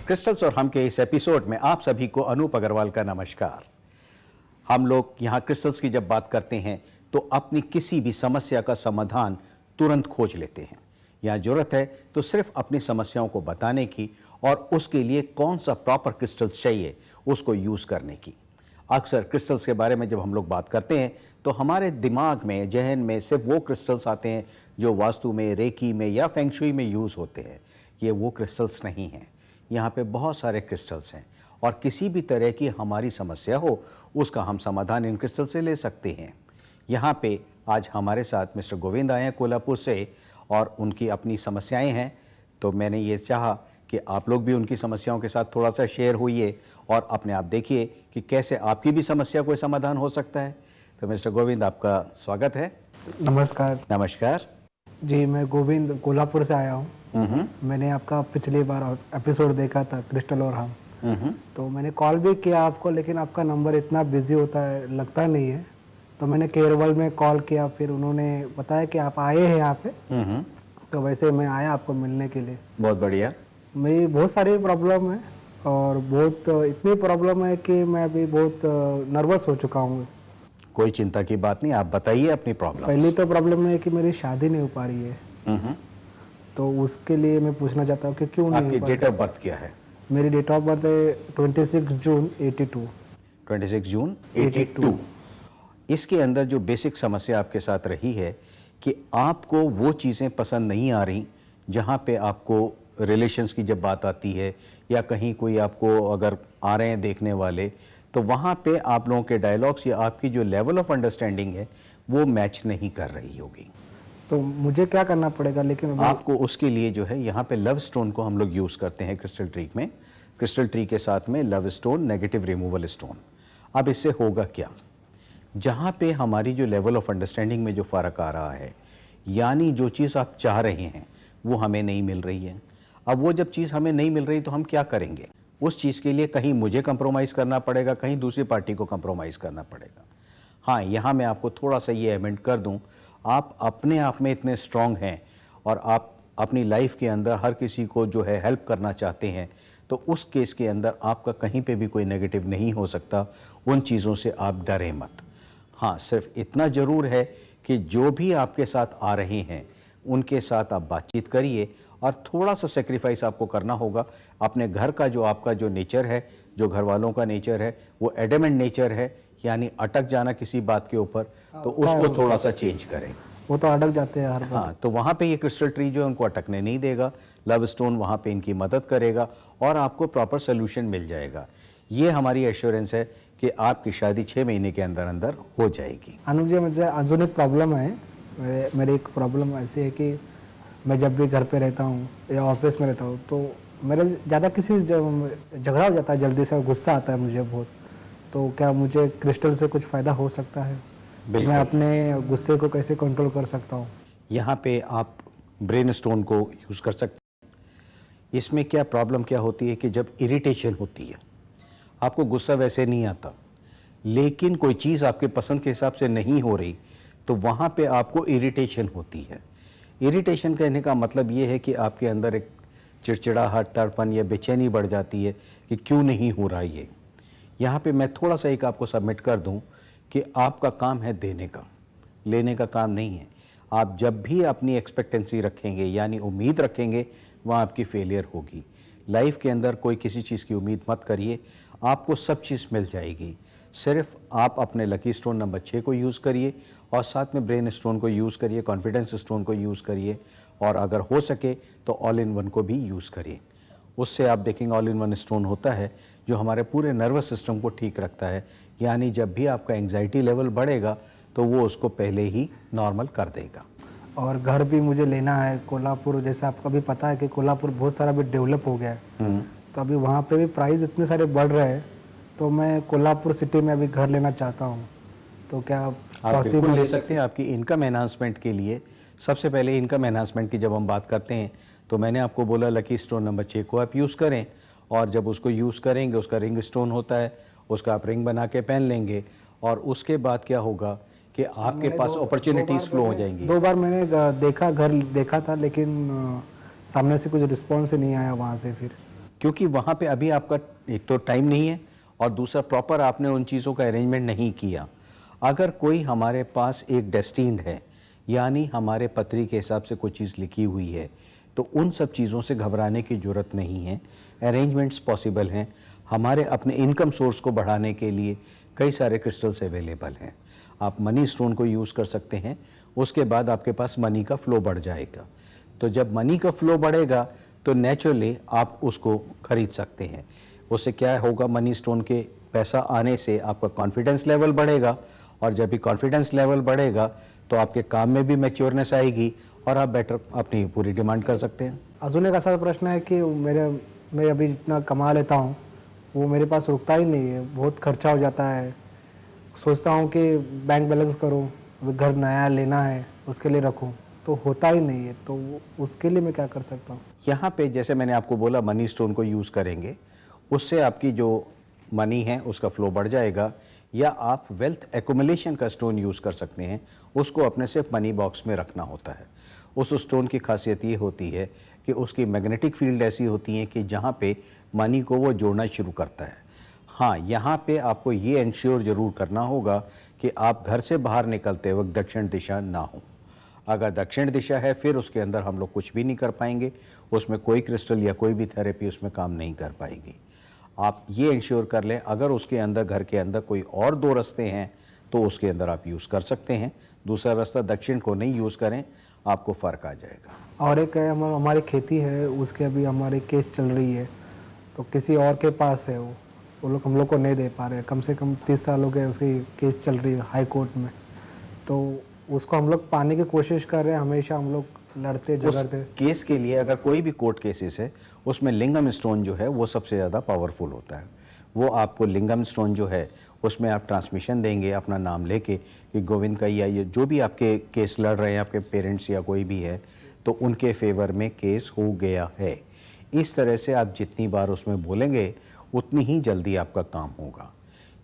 Crystals और हम के इस एपिसोड में आप सभी को अनूप अग्रवाल का नमस्कार। हम लोग यहाँ क्रिस्टल्स की जब बात करते हैं तो अपनी किसी भी समस्या का समाधान तुरंत खोज लेते हैं। यहाँ जरूरत है तो सिर्फ अपनी समस्याओं को बताने की और उसके लिए कौन सा प्रॉपर क्रिस्टल्स चाहिए उसको यूज करने की। अक्सर क्रिस्टल्स के बारे में जब हम लोग बात करते हैं तो हमारे दिमाग में, जहन में सिर्फ वो क्रिस्टल्स आते हैं जो वास्तु में, रेकी में या फेंगशुई में यूज होते हैं। ये वो क्रिस्टल्स नहीं हैं। यहाँ पे बहुत सारे क्रिस्टल्स हैं और किसी भी तरह की हमारी समस्या हो उसका हम समाधान इन क्रिस्टल से ले सकते हैं। यहाँ पे आज हमारे साथ मिस्टर गोविंद आए हैं कोल्हापुर से और उनकी अपनी समस्याएं हैं, तो मैंने ये चाहा कि आप लोग भी उनकी समस्याओं के साथ थोड़ा सा शेयर होइए और अपने आप देखिए कि कैसे आपकी भी समस्या कोई समाधान हो सकता है। तो मिस्टर गोविंद, आपका स्वागत है। नमस्कार। नमस्कार जी, मैं गोविंद कोल्हापुर से आया हूँ। मैंने आपका पिछली बार एपिसोड देखा था क्रिस्टल और हम, तो मैंने कॉल भी किया आपको, लेकिन आपका नंबर इतना बिजी होता है, लगता नहीं है। तो मैंने केरवल में कॉल किया, फिर उन्होंने बताया कि आप आए हैं यहाँ पे। तो वैसे मैं आया आपको मिलने के लिए। बहुत बढ़िया। मेरी बहुत सारी प्रॉब्लम है और बहुत इतनी प्रॉब्लम है कि मैं अभी बहुत नर्वस हो चुका हूँ। कोई चिंता की बात नहीं, आप बताइए अपनी प्रॉब्लम। पहली तो प्रॉब्लम है कि मेरी शादी नहीं हो पा रही है, तो उसके लिए मैं पूछना चाहता हूँ कि क्यों नहीं हो पा रही। आपकी डेट ऑफ बर्थ क्या है? मेरी डेट ऑफ बर्थ है 26 जून 82। 26 जून 82। इसके अंदर जो बेसिक समस्या आपके साथ रही है कि आपको वो चीज़ें पसंद नहीं आ रही जहाँ पे आपको रिलेशंस की जब बात आती है या कहीं कोई आपको अगर आ रहे हैं देखने वाले, तो वहाँ पे आप लोगों के डायलॉग्स या आपकी जो लेवल ऑफ अंडरस्टैंडिंग है वो मैच नहीं कर रही होगी। तो मुझे क्या करना पड़ेगा? लेकिन आपको उसके लिए जो है यहाँ पे लव स्टोन को हम लोग यूज़ करते हैं क्रिस्टल ट्री में। क्रिस्टल ट्री के साथ में love stone, negative removal stone. अब इससे होगा क्या? जहाँ पे हमारी जो लेवल ऑफ अंडरस्टैंडिंग में जो फ़र्क आ रहा है, यानी जो चीज़ आप चाह रहे हैं वो हमें नहीं मिल रही है। अब वो जब चीज़ हमें नहीं मिल रही तो हम क्या करेंगे? उस चीज़ के लिए कहीं मुझे कंप्रोमाइज़ करना पड़ेगा, कहीं दूसरी पार्टी को कंप्रोमाइज़ करना पड़ेगा। हाँ, यहाँ मैं आपको थोड़ा सा ये एमेंड कर दूँ, आप अपने आप में इतने स्ट्रांग हैं और आप अपनी लाइफ के अंदर हर किसी को जो है हेल्प करना चाहते हैं, तो उस केस के अंदर आपका कहीं पे भी कोई नेगेटिव नहीं हो सकता। उन चीज़ों से आप डरें मत। हाँ, सिर्फ इतना ज़रूर है कि जो भी आपके साथ आ रहे हैं उनके साथ आप बातचीत करिए और थोड़ा सा सेक्रीफाइस आपको करना होगा। अपने घर का जो आपका जो नेचर है, जो घर वालों का नेचर है, वो एडमेंट नेचर है, यानी अटक जाना किसी बात के ऊपर, तो उसको थोड़ा सा चेंज करें। वो तो अटक जाते हैं हर बार। हाँ, तो वहाँ पे ये क्रिस्टल ट्री जो है उनको अटकने नहीं देगा। लव स्टोन वहाँ पे इनकी मदद करेगा और आपको प्रॉपर सोल्यूशन मिल जाएगा। ये हमारी एश्योरेंस है कि आपकी शादी 6 महीने के अंदर अंदर हो जाएगी। अनुज जी, मुझे अजून एक प्रॉब्लम है। मेरी एक प्रॉब्लम ऐसी है कि मैं जब भी घर पे रहता हूँ या ऑफिस में रहता हूँ तो मेरा ज़्यादा किसी से झगड़ा हो जाता है, जल्दी से गुस्सा आता है मुझे बहुत। तो क्या मुझे क्रिस्टल से कुछ फ़ायदा हो सकता है? मैं अपने गुस्से को कैसे कंट्रोल कर सकता हूँ? यहाँ पे आप ब्रेन स्टोन को यूज़ कर सकते हैं। इसमें क्या प्रॉब्लम क्या होती है कि जब इरिटेशन होती है, आपको गुस्सा वैसे नहीं आता, लेकिन कोई चीज़ आपके पसंद के हिसाब से नहीं हो रही, तो वहाँ पे आपको इरिटेशन होती है। इरिटेशन कहने का मतलब ये है कि आपके अंदर एक चिड़चिड़ाहट, तड़पन या बेचैनी बढ़ जाती है कि क्यों नहीं हो रहा ये। यहाँ पे मैं थोड़ा सा एक आपको सबमिट कर दूं कि आपका काम है देने का, लेने का काम नहीं है। आप जब भी अपनी एक्सपेक्टेंसी रखेंगे यानी उम्मीद रखेंगे, वहाँ आपकी फेलियर होगी। लाइफ के अंदर कोई किसी चीज़ की उम्मीद मत करिए, आपको सब चीज़ मिल जाएगी। सिर्फ आप अपने लकी स्टोन नंबर 6 को यूज़ करिए और साथ में ब्रेन स्टोन को यूज़ करिए, कॉन्फिडेंस स्टोन को यूज़ करिए और अगर हो सके तो ऑल इन वन को भी यूज़ करिए। उससे आप देखेंगे ऑल इन वन स्टोन होता है जो हमारे पूरे नर्वस सिस्टम को ठीक रखता है, यानी जब भी आपका एंग्जाइटी लेवल बढ़ेगा तो वो उसको पहले ही नॉर्मल कर देगा। और घर भी मुझे लेना है कोल्हापुर, जैसे आपको भी पता है कि कोल्हापुर बहुत सारा भी डेवलप हो गया है, तो अभी वहाँ पे भी प्राइस इतने सारे बढ़ रहे हैं, तो मैं कोल्हापुर सिटी में अभी घर लेना चाहता हूँ। तो क्या आप बिल्कुल ले सकते हैं। आपकी इनकम एनहांसमेंट के लिए सबसे पहले इनकम एनहांसमेंट की जब हम बात करते हैं तो मैंने आपको बोला लकी स्टोन नंबर 6 को आप यूज़ करें और जब उसको यूज़ करेंगे, उसका रिंग स्टोन होता है, उसका आप रिंग बना के पहन लेंगे और उसके बाद क्या होगा कि आपके मैंने पास अपॉर्चुनिटीज फ्लो हो जाएंगी। 2 बार मैंने देखा, घर देखा था, लेकिन सामने से कुछ रिस्पॉन्स ही नहीं आया वहाँ से फिर। क्योंकि वहाँ पे अभी आपका एक तो टाइम नहीं है और दूसरा प्रॉपर आपने उन चीज़ों का अरेंजमेंट नहीं किया। अगर कोई हमारे पास एक डेस्टिन्ड है, यानी हमारे पत्री के हिसाब से कोई चीज़ लिखी हुई है, तो उन सब चीज़ों से घबराने की ज़रूरत नहीं है। अरेंजमेंट्स पॉसिबल हैं। हमारे अपने इनकम सोर्स को बढ़ाने के लिए कई सारे क्रिस्टल्स अवेलेबल हैं। आप मनी स्टोन को यूज़ कर सकते हैं, उसके बाद आपके पास मनी का फ्लो बढ़ जाएगा। तो जब मनी का फ्लो बढ़ेगा तो नेचुरली आप उसको खरीद सकते हैं। उससे क्या होगा, मनी स्टोन के पैसा आने से आपका कॉन्फिडेंस लेवल बढ़ेगा, और जब भी कॉन्फिडेंस लेवल बढ़ेगा तो आपके काम में भी मैच्योरनेस आएगी और आप बेटर अपनी पूरी डिमांड कर सकते हैं। अजून एक ऐसा प्रश्न है कि मैं अभी जितना कमा लेता हूँ वो मेरे पास रुकता ही नहीं है, बहुत खर्चा हो जाता है। सोचता हूँ कि बैंक बैलेंस करूँ, अभी घर नया लेना है उसके लिए रखूँ, तो होता ही नहीं है। तो उसके लिए मैं क्या कर सकता हूँ? यहाँ पे जैसे मैंने आपको बोला, मनी स्टोन को यूज़ करेंगे, उससे आपकी जो मनी है उसका फ्लो बढ़ जाएगा। या आप वेल्थ एक्युमुलेशन का स्टोन यूज़ कर सकते हैं, उसको अपने सिर्फ मनी बॉक्स में रखना होता है। उस स्टोन की खासियत ये होती है कि उसकी मैग्नेटिक फील्ड ऐसी होती है कि जहाँ पे मनी को वो जोड़ना शुरू करता है। हाँ, यहाँ पे आपको ये इंश्योर ज़रूर करना होगा कि आप घर से बाहर निकलते वक्त दक्षिण दिशा ना हो। अगर दक्षिण दिशा है फिर उसके अंदर हम लोग कुछ भी नहीं कर पाएंगे, उसमें कोई क्रिस्टल या कोई भी थेरेपी उसमें काम नहीं कर पाएगी। आप ये इंश्योर कर लें, अगर उसके अंदर, घर के अंदर कोई और 2 रास्ते हैं तो उसके अंदर आप यूज़ कर सकते हैं। दूसरा रास्ता दक्षिण को नहीं यूज़ करें, आपको फ़र्क आ जाएगा। और एक है, हमारी खेती है, उसके अभी हमारी केस चल रही है, तो किसी और के पास है, वो लोग हम लोग को नहीं दे पा रहे हैं। कम से कम 30 साल हो गए उसकी केस चल रही है हाई कोर्ट में, तो उसको हम लोग पाने की कोशिश कर रहे हैं। हमेशा हम लोग लड़ते झगड़ते। केस के लिए अगर कोई भी कोर्ट केसेस है, उसमें लिंगम स्टोन जो है वो सबसे ज़्यादा पावरफुल होता है। वो आपको लिंगम स्टोन जो है उसमें आप ट्रांसमिशन देंगे अपना नाम लेके कि गोविंद का, या ये जो भी आपके केस लड़ रहे हैं, आपके पेरेंट्स या कोई भी है, तो उनके फेवर में केस हो गया है। इस तरह से आप जितनी बार उसमें बोलेंगे उतनी ही जल्दी आपका काम होगा।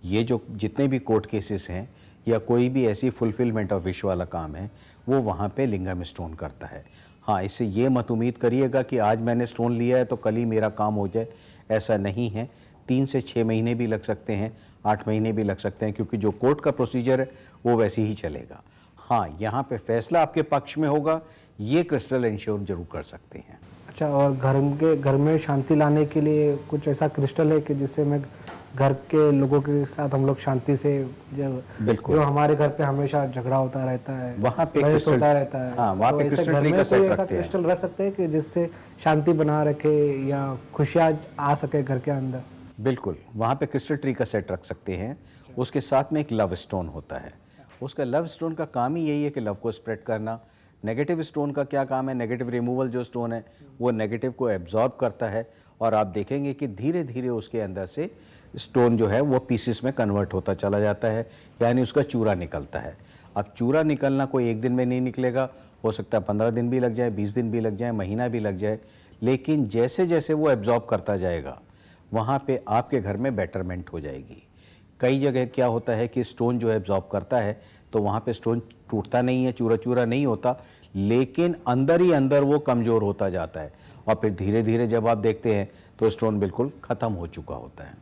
ये जो जितने भी कोर्ट केसेस हैं या कोई भी ऐसी फुलफिलमेंट ऑफ विश वाला काम है, वो वहाँ पे लिंगम स्टोन करता है। हाँ, इससे ये मत उम्मीद करिएगा कि आज मैंने स्टोन लिया है तो कल ही मेरा काम हो जाए, ऐसा नहीं है। 3 से 6 महीने भी लग सकते हैं, 8 महीने भी लग सकते हैं, क्योंकि जो कोर्ट का प्रोसीजर है वो वैसे ही चलेगा। हाँ, यहाँ पे फैसला आपके पक्ष में होगा, ये क्रिस्टल इंश्योर जरूर कर सकते हैं। अच्छा, और घर में शांति लाने के लिए कुछ ऐसा क्रिस्टल है कि जिससे मैं घर के लोगों के साथ हम लोग शांति से, बिल्कुल, जो हमारे घर पे हमेशा झगड़ा होता रहता है, वहाँ पे बहस क्रिस्टल होता रहता है, हाँ, वहाँ तो पे ऐसे क्रिस्टल घर ट्री में का कोई सेट ऐसा रखते हैं। क्रिस्टल रख सकते हैं कि जिससे शांति बना रखे या खुशियाँ आ सके घर के अंदर? बिल्कुल, वहाँ पे क्रिस्टल ट्री का सेट रख सकते हैं। उसके साथ में एक लव स्टोन होता है। उसका लव स्टोन का काम ही यही है कि लव को स्प्रेड करना। नेगेटिव स्टोन का क्या काम है? नेगेटिव रिमूवल जो स्टोन है वो नेगेटिव को एब्जॉर्ब करता है, और आप देखेंगे कि धीरे धीरे उसके अंदर से स्टोन जो है वो पीसेस में कन्वर्ट होता चला जाता है, यानी उसका चूरा निकलता है। अब चूरा निकलना कोई एक दिन में नहीं निकलेगा, हो सकता है 15 दिन भी लग जाए, 20 दिन भी लग जाए, महीना भी लग जाए, लेकिन जैसे जैसे वो एब्जॉर्ब करता जाएगा वहाँ पे आपके घर में बेटरमेंट हो जाएगी। कई जगह क्या होता है कि स्टोन जो एब्जॉर्ब करता है तो वहाँ पे स्टोन टूटता नहीं है, चूरा चूरा नहीं होता, लेकिन अंदर ही अंदर वो कमज़ोर होता जाता है, और फिर धीरे धीरे जब आप देखते हैं तो स्टोन बिल्कुल ख़त्म हो चुका होता है।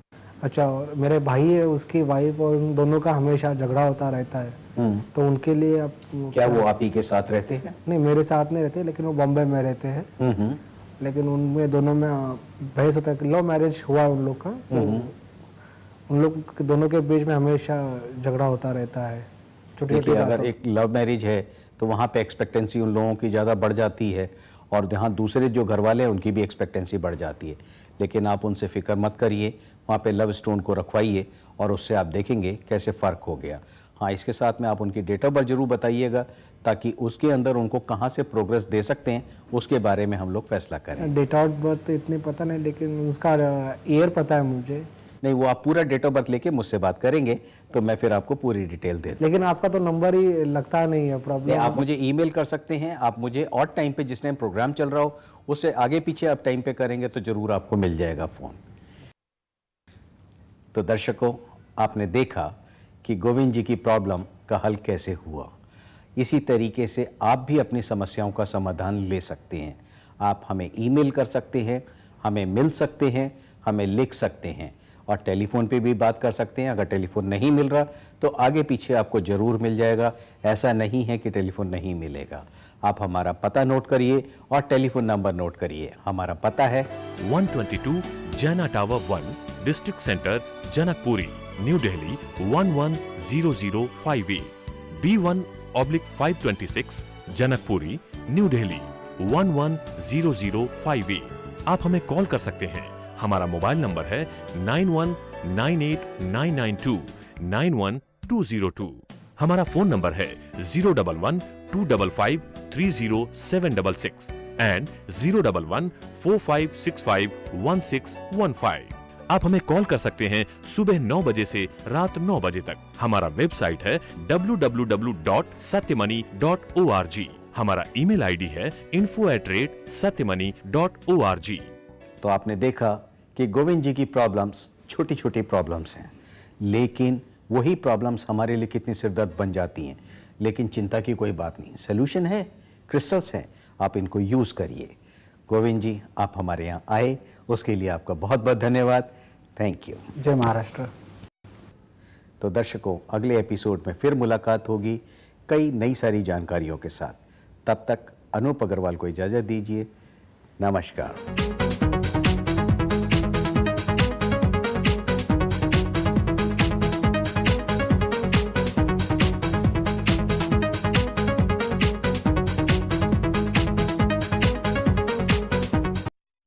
अच्छा, और मेरे भाई है, उसकी वाइफ, और उन दोनों का हमेशा झगड़ा होता रहता है, तो उनके लिए आप क्या वो आप ही के साथ रहते हैं? नहीं, मेरे साथ नहीं रहते, लेकिन वो बॉम्बे में रहते हैं। लेकिन उनमें दोनों में बहस होता है। लव मैरिज हुआ उन लोग का, तो उन लोग दोनों के बीच में हमेशा झगड़ा होता रहता है छोटी छोटी देखिए, अगर बातों। एक लव मैरिज है तो वहाँ पे एक्सपेक्टेंसी उन लोगों की ज़्यादा बढ़ जाती है, और जहाँ दूसरे जो घर वाले हैं उनकी भी एक्सपेक्टेंसी बढ़ जाती है। लेकिन आप उनसे फिक्र मत करिए, वहाँ पे लव स्टोन को रखवाइए और उससे आप देखेंगे कैसे फ़र्क हो गया। हाँ, इसके साथ में आप उनकी डेट ऑफ बर्थ जरूर बताइएगा, ताकि उसके अंदर उनको कहाँ से प्रोग्रेस दे सकते हैं उसके बारे में हम लोग फैसला करें। डेट ऑफ बर्थ इतनी पता नहीं, लेकिन उसका ईयर पता है मुझे। नहीं, वो आप पूरा डेट ऑफ बर्थ लेके मुझसे बात करेंगे तो मैं फिर आपको पूरी डिटेल दे दूँ। लेकिन आपका तो नंबर ही लगता नहीं है, प्रॉब्लम। आप मुझे ईमेल कर सकते हैं, आप मुझे और टाइम पे, जिस टाइम प्रोग्राम चल रहा हो उससे आगे पीछे आप टाइम पे करेंगे तो जरूर आपको मिल जाएगा फ़ोन। तो दर्शकों, आपने देखा कि गोविंद जी की प्रॉब्लम का हल कैसे हुआ। इसी तरीके से आप भी अपनी समस्याओं का समाधान ले सकते हैं। आप हमें ईमेल कर सकते हैं, हमें मिल सकते हैं, हमें लिख सकते हैं और टेलीफोन पे भी बात कर सकते हैं। अगर टेलीफोन नहीं मिल रहा तो आगे पीछे आपको ज़रूर मिल जाएगा, ऐसा नहीं है कि टेलीफोन नहीं मिलेगा। आप हमारा पता नोट करिए और टेलीफोन नंबर नोट करिए। हमारा पता है 122 जैना tower 1, district centre, Janakpuri, new Delhi 110058, B1/526, Janakpuri, new Delhi 110058। आप हमें कॉल कर सकते हैं। हमारा मोबाइल नंबर है 919899291202। हमारा फोन नंबर है 011-255-30766 एंड 011-4565-1615। आप हमें कॉल कर सकते हैं सुबह 9 बजे से रात 9 बजे तक। हमारा वेबसाइट है www.satymoney.org। हमारा ईमेल आईडी है info@satymoney.org। तो आपने देखा कि गोविंद जी की प्रॉब्लम्स छोटी छोटी प्रॉब्लम्स हैं, लेकिन वही प्रॉब्लम्स हमारे लिए कितनी सिरदर्द बन जाती हैं। लेकिन चिंता की कोई बात नहीं, सोल्यूशन है, क्रिस्टल्स हैं, आप इनको यूज़ करिए। गोविंद जी, आप हमारे यहाँ आए, उसके लिए आपका बहुत बहुत धन्यवाद। Thank you. जय महाराष्ट्र। तो दर्शकों, अगले एपिसोड में फिर मुलाकात होगी कई नई सारी जानकारियों के साथ। तब तक अनूप अग्रवाल को इजाज़त दीजिए। नमस्कार।